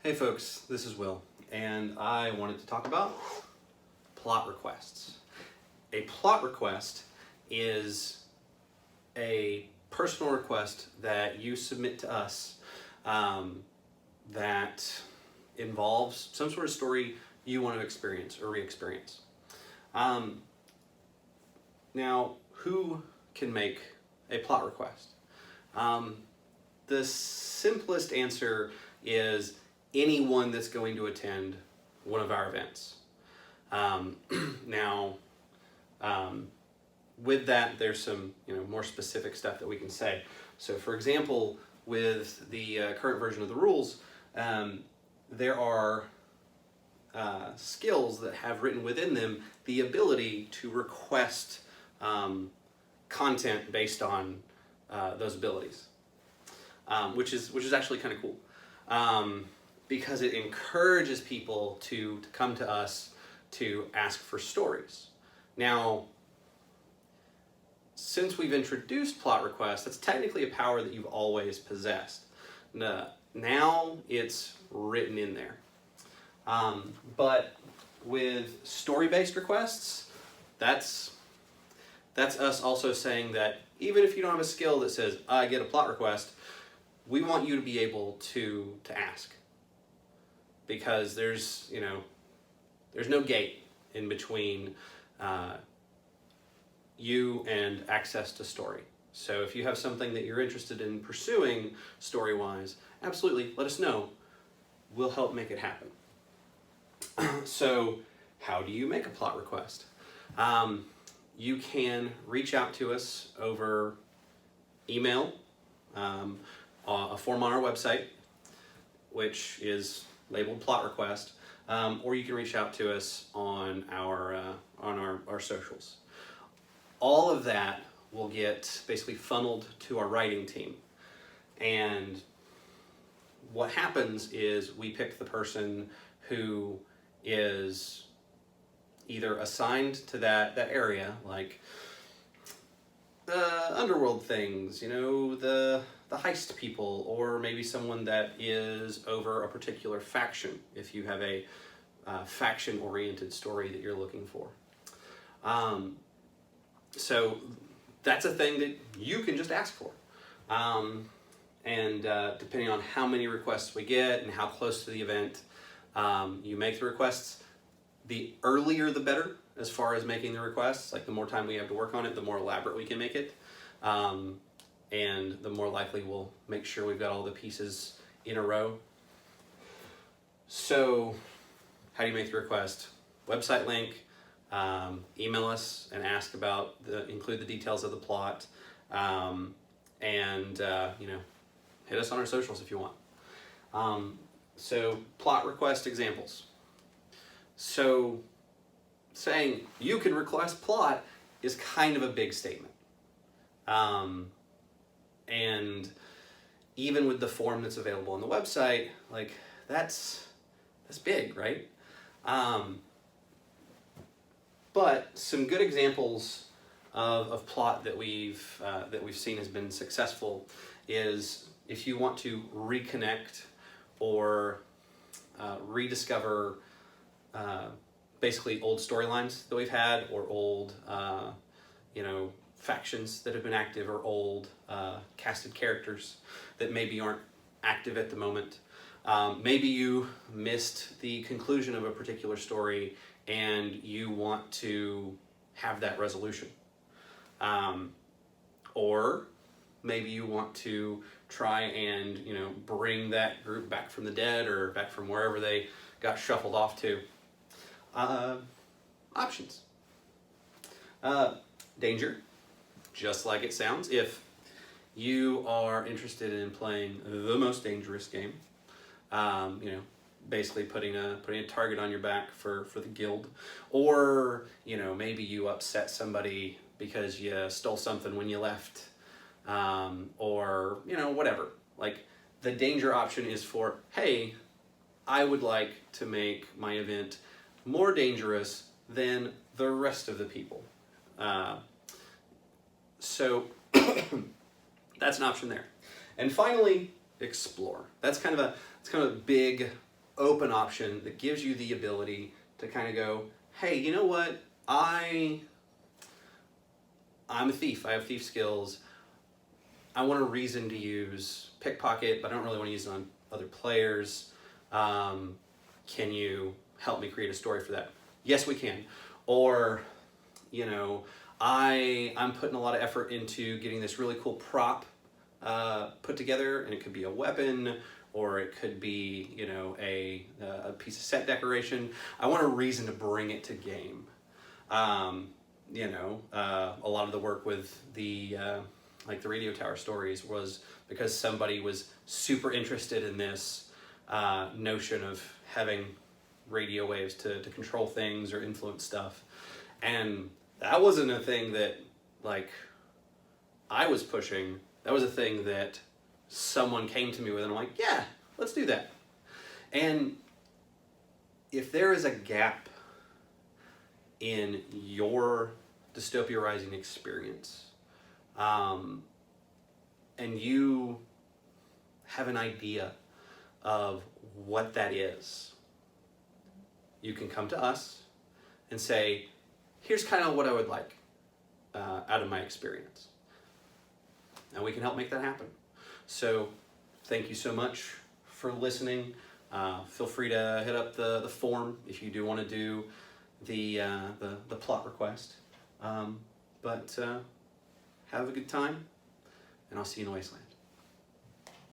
Hey folks, this is Will, and I wanted to talk about plot requests. A plot request is a personal request that you submit to us that involves some sort of story you want to experience or re-experience. Now, who can make a plot request? The simplest answer is anyone that's going to attend one of our events. With that, there's some more specific stuff that we can say. So, for example, with the current version of the rules, there are skills that have written within them the ability to request content based on those abilities, which is actually kind of cool. Because it encourages people to come to us to ask for stories. Now, since we've introduced plot requests, that's technically a power that you've always possessed. Now it's written in there. But with story-based requests, that's us also saying that even if you don't have a skill that says, I get a plot request, we want you to be able to ask. Because there's no gate in between you and access to story. So if you have something that you're interested in pursuing story-wise, absolutely let us know. We'll help make it happen. So how do you make a plot request? You can reach out to us over email, a form on our website, which is labeled plot request, or you can reach out to us on our socials. All of that will get basically funneled to our writing team, and what happens is we pick the person who is either assigned to that area, like the underworld things, the heist people, or maybe someone that is over a particular faction, if you have a faction-oriented story that you're looking for. So that's a thing that you can just ask for. And depending on how many requests we get and how close to the event you make the requests, the earlier the better as far as making the requests. Like the more time we have to work on it, the more elaborate we can make it. And the more likely we'll make sure we've got all the pieces in a row. So how do you make the request? Website link, email us and ask about include the details of the plot, and hit us on our socials if you want. So plot request examples. So saying you can request plot is kind of a big statement. And even with the form that's available on the website, like that's big, right? But some good examples of plot that we've seen has been successful is if you want to reconnect or rediscover basically old storylines that we've had, or old factions that have been active, or old casted characters that maybe aren't active at the moment. Maybe you missed the conclusion of a particular story and you want to have that resolution. Or maybe you want to try and bring that group back from the dead or back from wherever they got shuffled off to. Options. Danger, just like it sounds. If you are interested in playing the most dangerous game, basically putting a target on your back for the guild, or maybe you upset somebody because you stole something when you left, or whatever. Like, the danger option is for, hey, I would like to make my event more dangerous than the rest of the people. So that's an option there. And finally, explore. That's kind of a big open option that gives you the ability to kind of go, hey, you know what? I'm a thief. I have thief skills. I want a reason to use pickpocket, but I don't really want to use it on other players. Can you help me create a story for that? Yes, we can. Or, you know, I'm putting a lot of effort into getting this really cool prop put together, and it could be a weapon, or it could be, you know, a piece of set decoration. I want a reason to bring it to game. You know, a lot of the work with the like the radio tower stories was because somebody was super interested in this notion of having radio waves to control things or influence stuff. And that wasn't a thing that like I was pushing. That was a thing that someone came to me with, and I'm like, yeah, let's do that. And if there is a gap in your Dystopia Rising experience, and you have an idea of what that is, you can come to us and say, here's kind of what I would like out of my experience. And we can help make that happen. So thank you so much for listening. Feel free to hit up the form if you do want to do the plot request. But have a good time, and I'll see you in the wasteland.